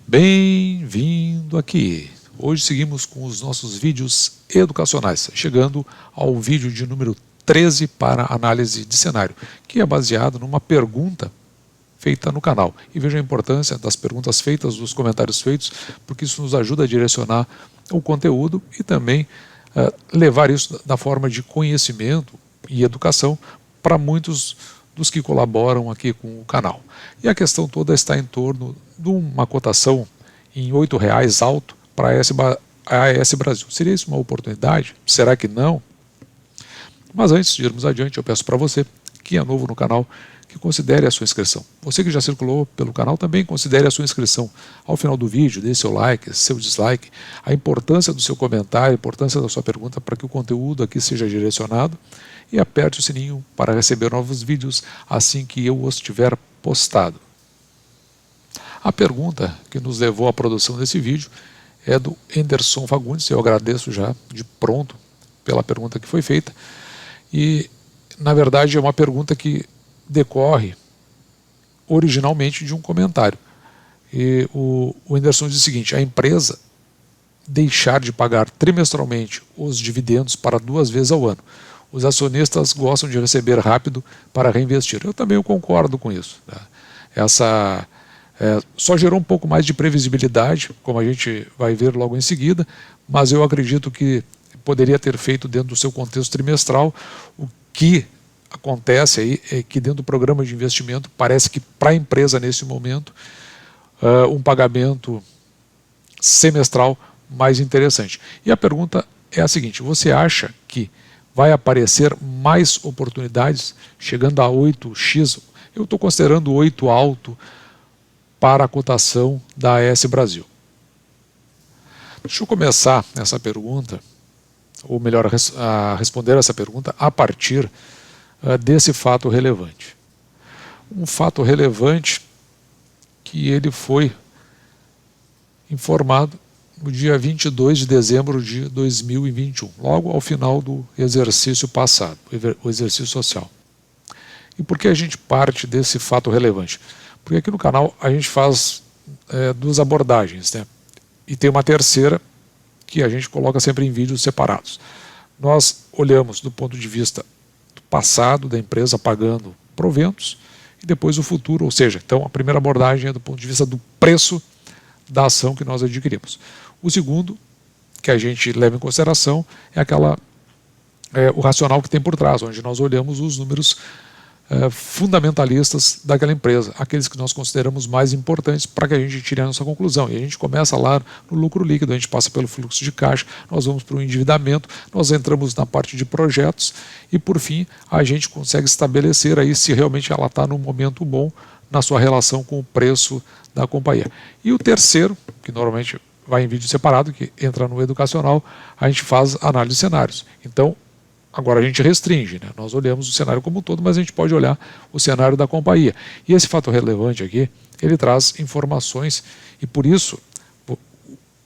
Bem-vindo aqui! Hoje seguimos com os nossos vídeos educacionais, chegando ao vídeo de número 13 para análise de cenário, que é baseado numa pergunta feita no canal. E veja a importância das perguntas feitas, dos comentários feitos, porque isso nos ajuda a direcionar o conteúdo e também levar isso da forma de conhecimento e educação para muitos dos que colaboram aqui com o canal. E a questão toda está em torno de uma cotação em R$ 8,00 alto para a AES Brasil. Seria isso uma oportunidade? Será que não? Mas antes de irmos adiante, eu peço para você que é novo no canal, que considere a sua inscrição. Você que já circulou pelo canal, também considere a sua inscrição. Ao final do vídeo, dê seu like, seu dislike, a importância do seu comentário, a importância da sua pergunta para que o conteúdo aqui seja direcionado, e aperte o sininho para receber novos vídeos assim que eu os tiver postado. A pergunta que nos levou à produção desse vídeo é do Anderson Fagundes. Eu agradeço já de pronto pela pergunta que foi feita, e na verdade é uma pergunta que decorre originalmente de um comentário. E o Anderson diz o seguinte: a empresa deixar de pagar trimestralmente os dividendos para 2 vezes ao ano. Os acionistas gostam de receber rápido para reinvestir. Eu também concordo com isso, né? Só gerou um pouco mais de previsibilidade, como a gente vai ver logo em seguida, mas eu acredito que poderia ter feito dentro do seu contexto trimestral. O que acontece aí é que dentro do programa de investimento parece que para a empresa nesse momento um pagamento semestral mais interessante. E a pergunta é a seguinte: você acha que vai aparecer mais oportunidades chegando a 8x? Eu estou considerando 8 alto para a cotação da AES Brasil. Deixa eu começar essa pergunta, ou melhor, a responder essa pergunta a partir desse fato relevante. Um fato relevante que ele foi informado no dia 22 de dezembro de 2021, logo ao final do exercício passado, o exercício social. E por que a gente parte desse fato relevante? Porque aqui no canal a gente faz 2 abordagens, né? E tem uma terceira que a gente coloca sempre em vídeos separados. Nós olhamos do ponto de vista do passado da empresa pagando proventos e depois o futuro, ou seja, então a primeira abordagem é do ponto de vista do preço da ação que nós adquirimos. O segundo, que a gente leva em consideração, é o racional que tem por trás, onde nós olhamos os números fundamentalistas daquela empresa, aqueles que nós consideramos mais importantes para que a gente tire a nossa conclusão. E a gente começa lá no lucro líquido, a gente passa pelo fluxo de caixa, nós vamos para o endividamento, nós entramos na parte de projetos e por fim a gente consegue estabelecer aí se realmente ela está num momento bom na sua relação com o preço da companhia. E o terceiro, que normalmente vai em vídeo separado, que entra no educacional, a gente faz análise de cenários. Então, agora a gente restringe, né? Nós olhamos o cenário como um todo, mas a gente pode olhar o cenário da companhia. E esse fato relevante aqui, ele traz informações, e por isso,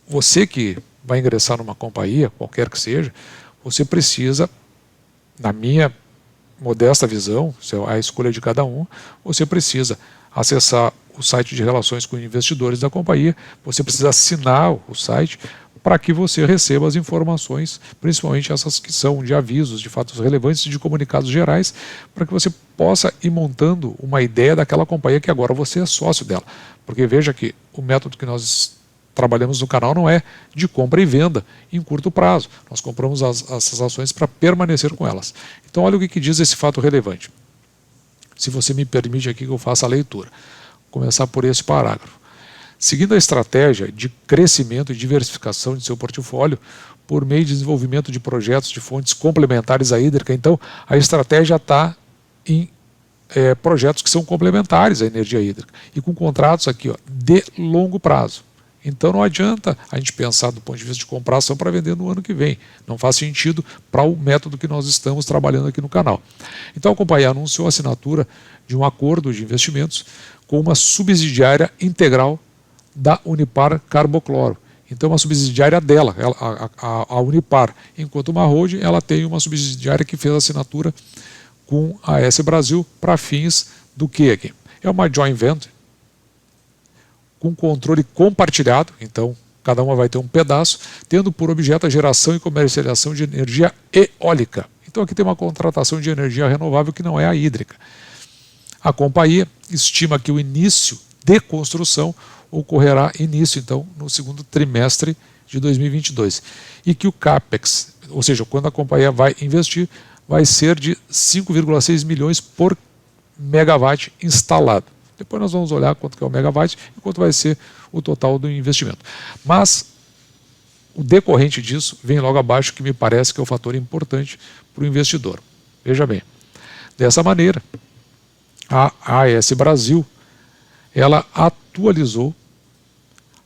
você que vai ingressar numa companhia, qualquer que seja, você precisa, na minha modesta visão, a escolha de cada um, você precisa acessar o site de relações com investidores da companhia, você precisa assinar o site para que você receba as informações, principalmente essas que são de avisos, de fatos relevantes e de comunicados gerais, para que você possa ir montando uma ideia daquela companhia que agora você é sócio dela. Porque veja que o método que nós trabalhamos no canal não é de compra e venda em curto prazo. Nós compramos essas ações para permanecer com elas. Então olha o que diz esse fato relevante. Se você me permite aqui que eu faça a leitura. Vou começar por esse parágrafo. Seguindo a estratégia de crescimento e diversificação de seu portfólio por meio de desenvolvimento de projetos de fontes complementares à hídrica, então a estratégia está em projetos que são complementares à energia hídrica e com contratos aqui, ó, de longo prazo. Então não adianta a gente pensar do ponto de vista de comprar ação para vender no ano que vem. Não faz sentido para o método que nós estamos trabalhando aqui no canal. Então a companhia anunciou a assinatura de um acordo de investimentos com uma subsidiária integral da Unipar Carbocloro. Então uma subsidiária dela, a Unipar, enquanto uma holding, ela tem uma subsidiária que fez a assinatura com a AES Brasil para fins do que aqui? É uma joint venture com controle compartilhado, então cada uma vai ter um pedaço, tendo por objeto a geração e comercialização de energia eólica. Então aqui tem uma contratação de energia renovável que não é a hídrica. A companhia estima que o início de construção ocorrerá então no segundo trimestre de 2022 e que o CAPEX, ou seja, quando a companhia vai investir, vai ser de 5,6 milhões por megawatt instalado. Depois nós vamos olhar quanto que é o megawatt e quanto vai ser o total do investimento. Mas o decorrente disso vem logo abaixo, que me parece que é o fator importante para o investidor. Veja bem, dessa maneira, a AES Brasil, ela atualizou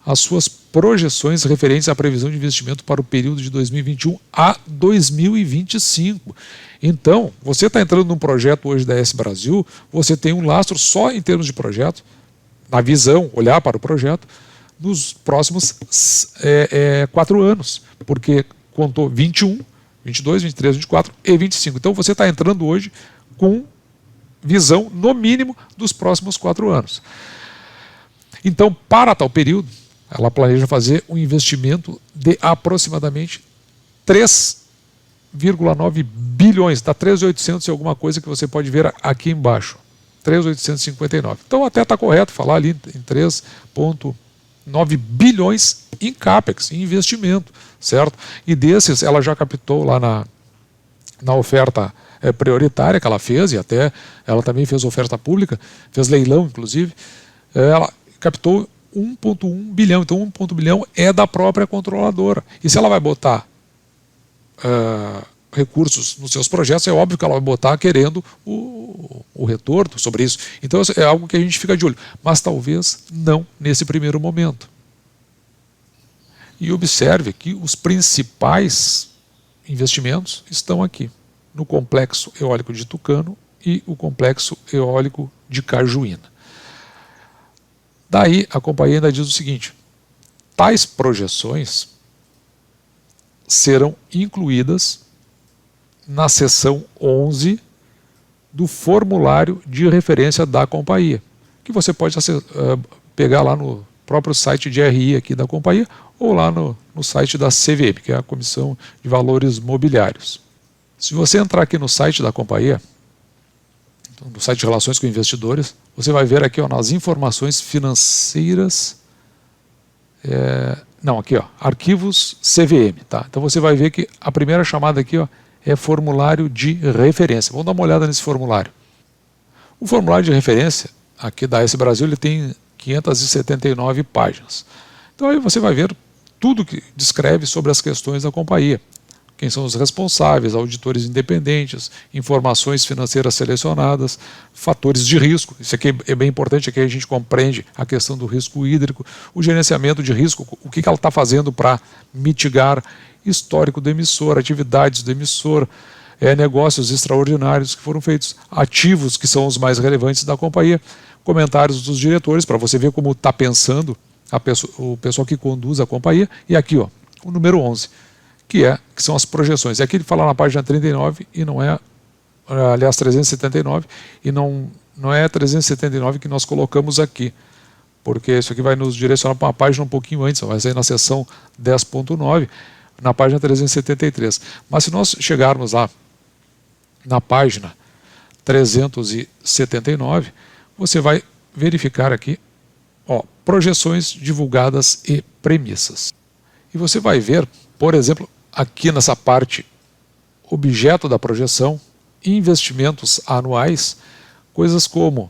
as suas projeções referentes à previsão de investimento para o período de 2021 a 2025. Então, você está entrando num projeto hoje da AES Brasil, você tem um lastro só em termos de projeto, na visão, olhar para o projeto, nos próximos 4 anos, porque contou 21, 22, 23, 24 e 25. Então, você está entrando hoje com visão, no mínimo, dos próximos 4 anos. Então, para tal período, ela planeja fazer um investimento de aproximadamente 3,9 bilhões, dá 3.800 e alguma coisa que você pode ver aqui embaixo, 3.859. Então até está correto falar ali em 3,9 bilhões em CAPEX, em investimento, certo? E desses ela já captou lá na oferta prioritária que ela fez, e até ela também fez oferta pública, fez leilão inclusive, ela captou 1,1 bilhão, então 1,1 bilhão é da própria controladora. E se ela vai botar recursos nos seus projetos, é óbvio que ela vai botar querendo o retorno sobre isso. Então é algo que a gente fica de olho, mas talvez não nesse primeiro momento. E observe que os principais investimentos estão aqui, no complexo eólico de Tucano e o complexo eólico de Cajuína. Daí a companhia ainda diz o seguinte: tais projeções serão incluídas na seção 11 do formulário de referência da companhia, que você pode pegar lá no próprio site de RI aqui da companhia ou lá no site da CVM, que é a Comissão de Valores Mobiliários. Se você entrar aqui no site da companhia, no site de relações com investidores, você vai ver aqui nas informações financeiras, aqui arquivos CVM, tá? Então você vai ver que a primeira chamada aqui é formulário de referência. Vamos dar uma olhada nesse formulário. O formulário de referência aqui da AES Brasil ele tem 579 páginas. Então aí você vai ver tudo que descreve sobre as questões da companhia. Quem são os responsáveis, auditores independentes, informações financeiras selecionadas, fatores de risco. Isso aqui é bem importante, aqui a gente compreende a questão do risco hídrico, o gerenciamento de risco, o que ela está fazendo para mitigar, histórico do emissor, atividades do emissor, negócios extraordinários que foram feitos, ativos que são os mais relevantes da companhia, comentários dos diretores, para você ver como está pensando o pessoal que conduz a companhia, e aqui o número 11. Que são as projeções. Aqui ele fala na página 39 e não é, aliás, 379, e não é 379 que nós colocamos aqui, porque isso aqui vai nos direcionar para uma página um pouquinho antes, vai sair na seção 10.9, na página 373. Mas se nós chegarmos lá na página 379, você vai verificar aqui, projeções divulgadas e premissas. E você vai ver, por exemplo, aqui nessa parte, objeto da projeção, investimentos anuais, coisas como,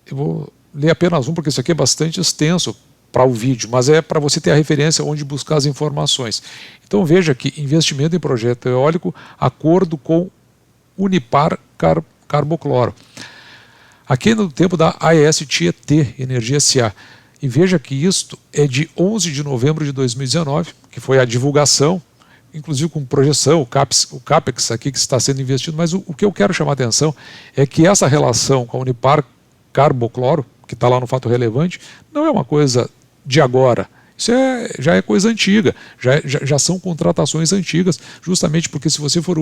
eu vou ler apenas um porque isso aqui é bastante extenso para o vídeo, mas é para você ter a referência onde buscar as informações. Então veja que investimento em projeto eólico, acordo com Unipar Carbocloro. Aqui no tempo da AES Tietê Energia S.A. E veja que isto é de 11 de novembro de 2019, que foi a divulgação, inclusive com projeção, o CAPEX aqui que está sendo investido, mas o que eu quero chamar a atenção é que essa relação com a Unipar Carbocloro, que está lá no fato relevante, não é uma coisa de agora, Isso já é coisa antiga, já são contratações antigas, justamente porque se você for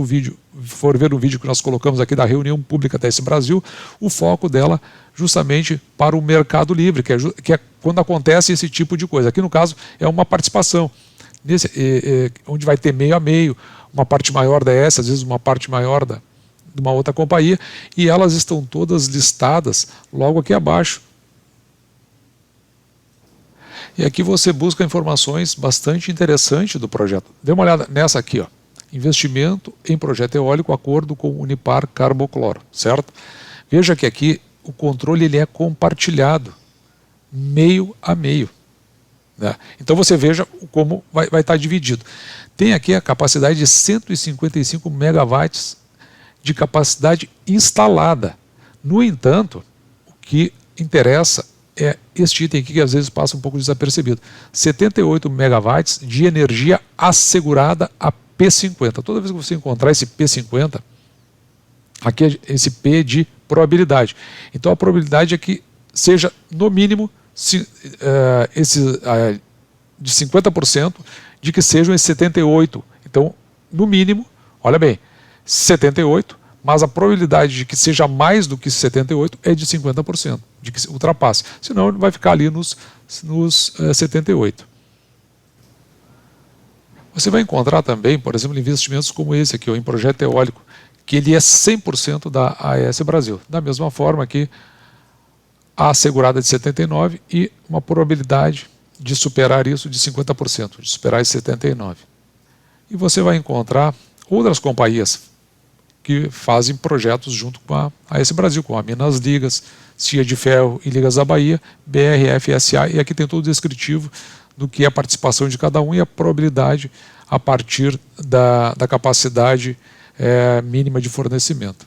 ver o vídeo que nós colocamos aqui da reunião pública da AES Brasil, o foco dela justamente para o mercado livre, que é quando acontece esse tipo de coisa. Aqui no caso é uma participação, onde vai ter meio a meio, uma parte maior da AES, às vezes uma parte maior de uma outra companhia, e elas estão todas listadas logo aqui abaixo. E aqui você busca informações bastante interessantes do projeto. Dê uma olhada nessa aqui, ó. Investimento em projeto eólico, acordo com Unipar Carbocloro, certo? Veja que aqui o controle ele é compartilhado, meio a meio, né? Então você veja como vai estar dividido. Tem aqui a capacidade de 155 megawatts de capacidade instalada. No entanto, o que interessa é este item aqui que às vezes passa um pouco desapercebido. 78 megawatts de energia assegurada a P50. Toda vez que você encontrar esse P50, aqui é esse P de probabilidade. Então a probabilidade é que seja no mínimo de 50% de que sejam esses 78. Então, no mínimo, olha bem, 78, mas a probabilidade de que seja mais do que 78 é de 50%, de que ultrapasse. Senão ele vai ficar ali nos 78. Você vai encontrar também, por exemplo, investimentos como esse aqui, em projeto eólico, que ele é 100% da AES Brasil. Da mesma forma que a assegurada de 79 e uma probabilidade de superar isso de 50%, de superar esse 79. E você vai encontrar outras companhias que fazem projetos junto com a AES Brasil, com a Minas Ligas, CIA de Ferro e Ligas da Bahia, BRF-SA, e aqui tem todo o descritivo do que é a participação de cada um e a probabilidade a partir da capacidade mínima de fornecimento.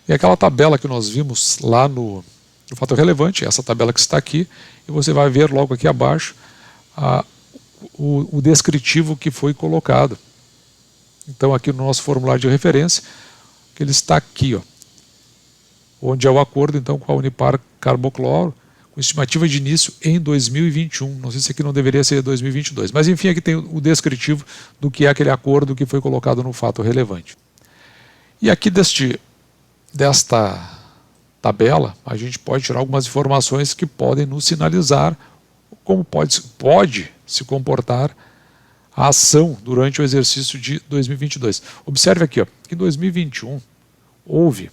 E aquela tabela que nós vimos lá no fato relevante, essa tabela que está aqui, e você vai ver logo aqui abaixo o descritivo que foi colocado. Então aqui no nosso formulário de referência, que ele está aqui, ó, onde é o acordo então com a Unipar Carbocloro, com estimativa de início em 2021. Não sei se aqui não deveria ser 2022, mas enfim, aqui tem o descritivo do que é aquele acordo que foi colocado no fato relevante. E aqui desta tabela, a gente pode tirar algumas informações que podem nos sinalizar como pode se comportar a ação durante o exercício de 2022. Observe aqui, ó, que em 2021 houve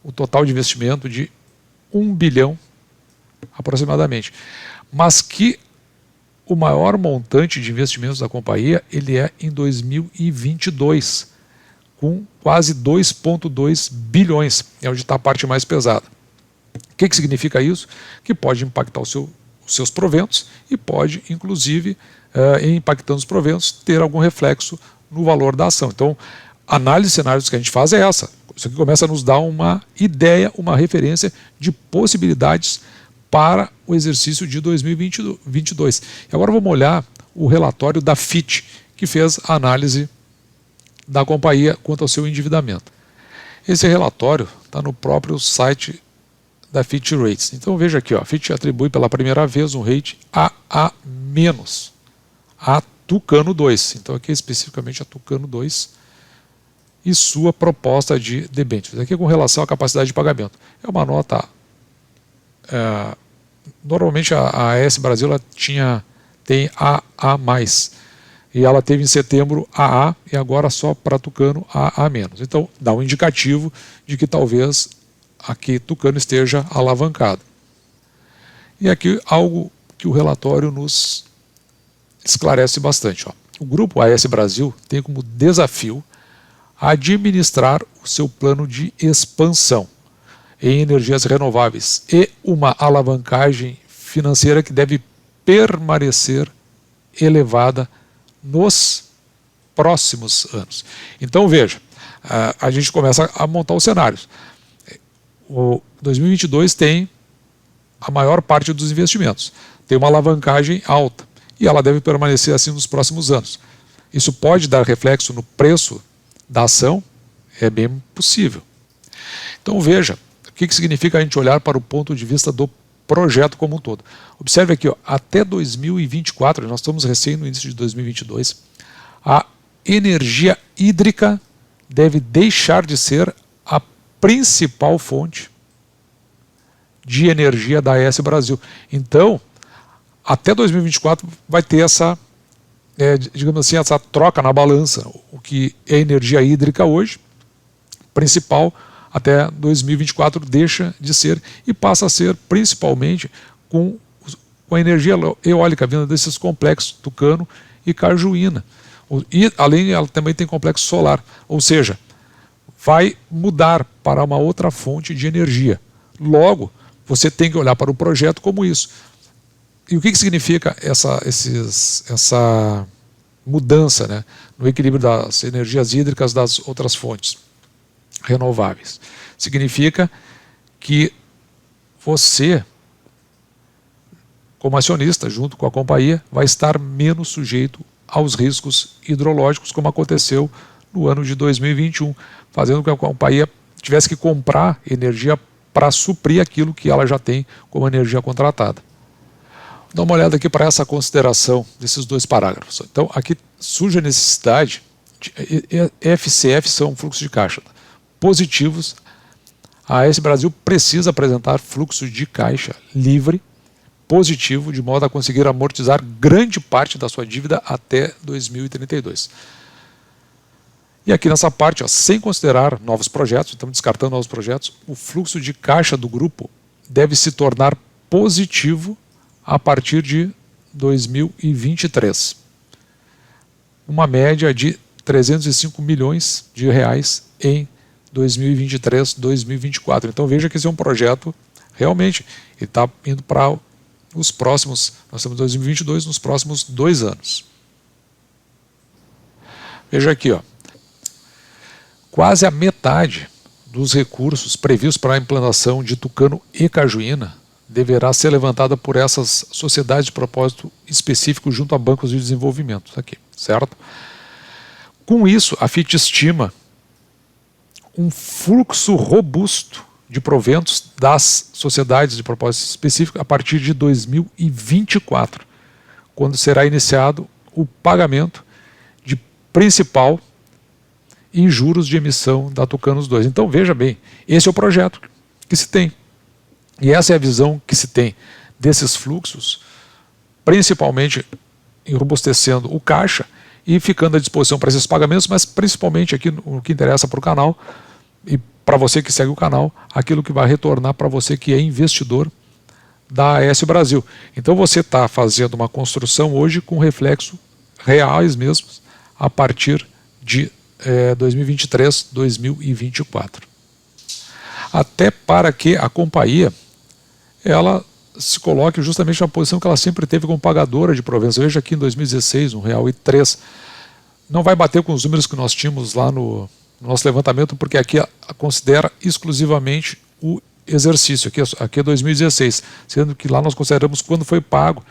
o total de investimento de 1 bilhão aproximadamente, mas que o maior montante de investimentos da companhia ele é em 2022, com quase 2,2 bilhões, é onde está a parte mais pesada. O que significa isso? Que pode impactar os seus proventos e pode, inclusive, impactando os proventos, ter algum reflexo no valor da ação. Então, a análise de cenários que a gente faz é essa. Isso aqui começa a nos dar uma ideia, uma referência de possibilidades para o exercício de 2022. E agora vamos olhar o relatório da Fitch, que fez a análise da companhia quanto ao seu endividamento. Esse relatório está no próprio site da Fitch Rates. Então veja aqui, ó, a Fitch atribui pela primeira vez um rate AA- a Tucano 2. Então aqui especificamente a Tucano 2 e sua proposta de debêntures. Aqui com relação à capacidade de pagamento. É uma nota... normalmente a AES Brasil ela tem AA+. E ela teve em setembro AA e agora só para Tucano AA-. Então dá um indicativo de que talvez aqui Tucano esteja alavancado. E aqui algo que o relatório nos esclarece bastante. Ó. O grupo AES Brasil tem como desafio administrar o seu plano de expansão em energias renováveis e uma alavancagem financeira que deve permanecer elevada nos próximos anos. Então veja, a gente começa a montar os cenários. O 2022 tem a maior parte dos investimentos, tem uma alavancagem alta e ela deve permanecer assim nos próximos anos. Isso pode dar reflexo no preço da ação? É bem possível. Então veja, o que significa a gente olhar para o ponto de vista do projeto como um todo. Observe aqui, ó, até 2024, nós estamos recém no início de 2022, a energia hídrica deve deixar de ser a principal fonte de energia da AES Brasil. Então, até 2024 vai ter essa, digamos assim, essa troca na balança. O que é energia hídrica hoje, principal, até 2024 deixa de ser e passa a ser principalmente com a energia eólica vinda desses complexos Tucano e Cajuína. E além, ela também tem complexo solar, ou seja, vai mudar para uma outra fonte de energia. Logo, você tem que olhar para o projeto como isso. E o que significa essa mudança, né, no equilíbrio das energias hídricas das outras fontes renováveis? Significa que você, como acionista, junto com a companhia, vai estar menos sujeito aos riscos hidrológicos, como aconteceu no ano de 2021, fazendo com que a companhia tivesse que comprar energia para suprir aquilo que ela já tem como energia contratada. Dá uma olhada aqui para essa consideração desses dois parágrafos. Então, aqui surge a necessidade de FCF são fluxos de caixa positivos. A AES Brasil precisa apresentar fluxo de caixa livre, positivo, de modo a conseguir amortizar grande parte da sua dívida até 2032. E aqui nessa parte, ó, sem considerar novos projetos, estamos descartando novos projetos, o fluxo de caixa do grupo deve se tornar positivo a partir de 2023. Uma média de 305 milhões de reais em 2023, 2024. Então veja que esse é um projeto, realmente, ele está indo para os próximos, nós estamos em 2022, nos próximos 2 anos. Veja aqui, ó, quase a metade dos recursos previstos para a implantação de Tucano e Cajuína deverá ser levantada por essas sociedades de propósito específico junto a bancos de desenvolvimento, aqui, certo? Com isso, a FIT estima um fluxo robusto de proventos das sociedades de propósito específico a partir de 2024, quando será iniciado o pagamento de principal e juros de emissão da Tucanos 2. Então veja bem, esse é o projeto que se tem. E essa é a visão que se tem desses fluxos, principalmente enrobustecendo o caixa e ficando à disposição para esses pagamentos, mas principalmente aqui no que interessa para o canal e para você que segue o canal, aquilo que vai retornar para você que é investidor da AES Brasil. Então você está fazendo uma construção hoje com reflexo reais mesmos a partir de 2023, 2024. Até para que a companhia ela se coloque justamente na posição que ela sempre teve como pagadora de proventos. Veja aqui em 2016, R$1,03. Não vai bater com os números que nós tínhamos lá no nosso levantamento, porque aqui considera exclusivamente o exercício. Aqui é 2016, sendo que lá nós consideramos quando foi pago.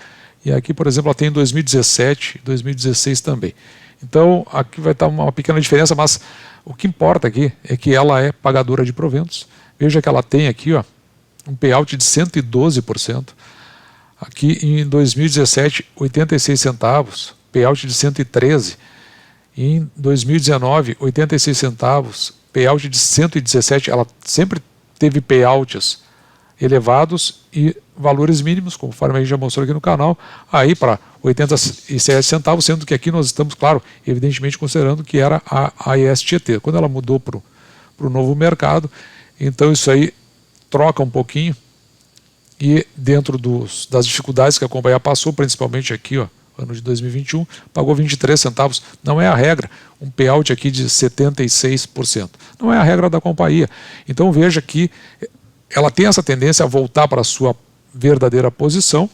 E aqui, por exemplo, ela tem em 2017 e 2016 também. Então, aqui vai estar uma pequena diferença, mas o que importa aqui é que ela é pagadora de proventos. Veja que ela tem aqui, ó, um payout de 112%. Aqui em 2017, 86 centavos, payout de 113. E em 2019, 86 centavos, payout de 117. Ela sempre teve payouts elevados e valores mínimos, conforme a gente já mostrou aqui no canal, aí para 87 centavos, sendo que aqui nós estamos, claro, evidentemente considerando que era a AES Tietê. Quando ela mudou para o novo mercado, então isso aí troca um pouquinho e dentro das dificuldades que a companhia passou, principalmente aqui, ó, ano de 2021, pagou 23 centavos. Não é a regra, um payout aqui de 76%. Não é a regra da companhia. Então veja que ela tem essa tendência a voltar para a sua verdadeira posição,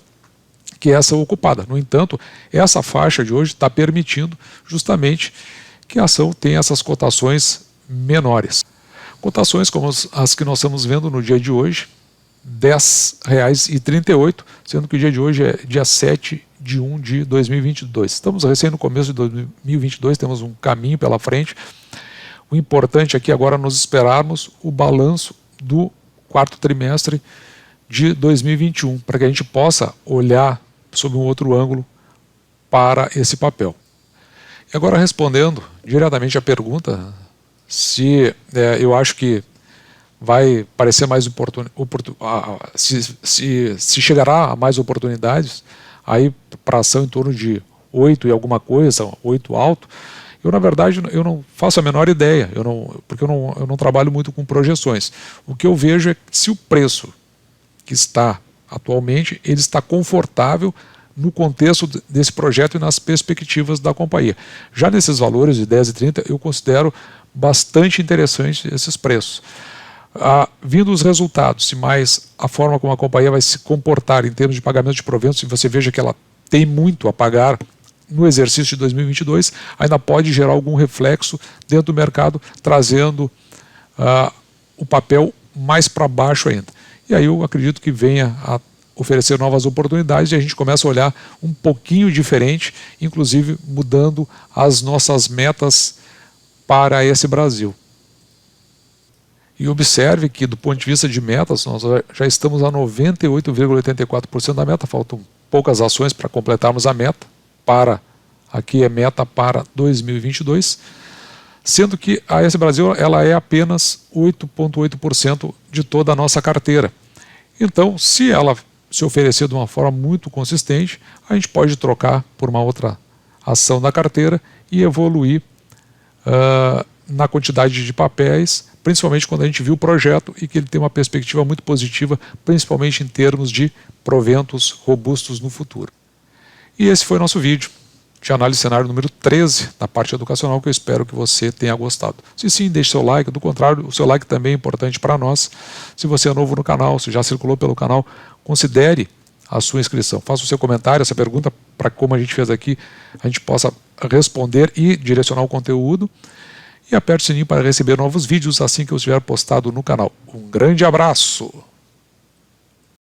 que é essa ocupada. No entanto, essa faixa de hoje está permitindo justamente que a ação tenha essas cotações menores. Cotações como as que nós estamos vendo no dia de hoje, R$10,38, sendo que o dia de hoje é dia 7 de 1 de 2022. Estamos recém no começo de 2022, temos um caminho pela frente. O importante aqui agora é nós esperarmos o balanço do quarto trimestre de 2021, para que a gente possa olhar sob um outro ângulo para esse papel. E agora, respondendo diretamente à pergunta, se eu acho que vai parecer mais se chegará a mais oportunidades aí para ação em torno de 8 e alguma coisa, 8 alto. Eu, na verdade, eu não faço a menor ideia, porque eu não trabalho muito com projeções. O que eu vejo é que se o preço que está atualmente, ele está confortável no contexto desse projeto e nas perspectivas da companhia. Já nesses valores de 10 e 30, eu considero bastante interessantes esses preços. Vindo os resultados, se mais a forma como a companhia vai se comportar em termos de pagamento de proventos, se você veja que ela tem muito a pagar no exercício de 2022, ainda pode gerar algum reflexo dentro do mercado, trazendo o papel mais para baixo ainda. E aí eu acredito que venha a oferecer novas oportunidades e a gente começa a olhar um pouquinho diferente, inclusive mudando as nossas metas para esse Brasil. E observe que, do ponto de vista de metas, nós já estamos a 98,84% da meta, faltam poucas ações para completarmos a meta, aqui é meta para 2022, sendo que a AS Brasil ela é apenas 8,8% de toda a nossa carteira. Então, se ela se oferecer de uma forma muito consistente, a gente pode trocar por uma outra ação da carteira e evoluir na quantidade de papéis, principalmente quando a gente viu o projeto e que ele tem uma perspectiva muito positiva, principalmente em termos de proventos robustos no futuro. E esse foi o nosso vídeo de análise de cenário número 13, da parte educacional, que eu espero que você tenha gostado. Se sim, deixe seu like, do contrário, o seu like também é importante para nós. Se você é novo no canal, se já circulou pelo canal, considere a sua inscrição. Faça o seu comentário, essa pergunta, para como a gente fez aqui, a gente possa responder e direcionar o conteúdo. E aperte o sininho para receber novos vídeos assim que eu estiver postado no canal. Um grande abraço!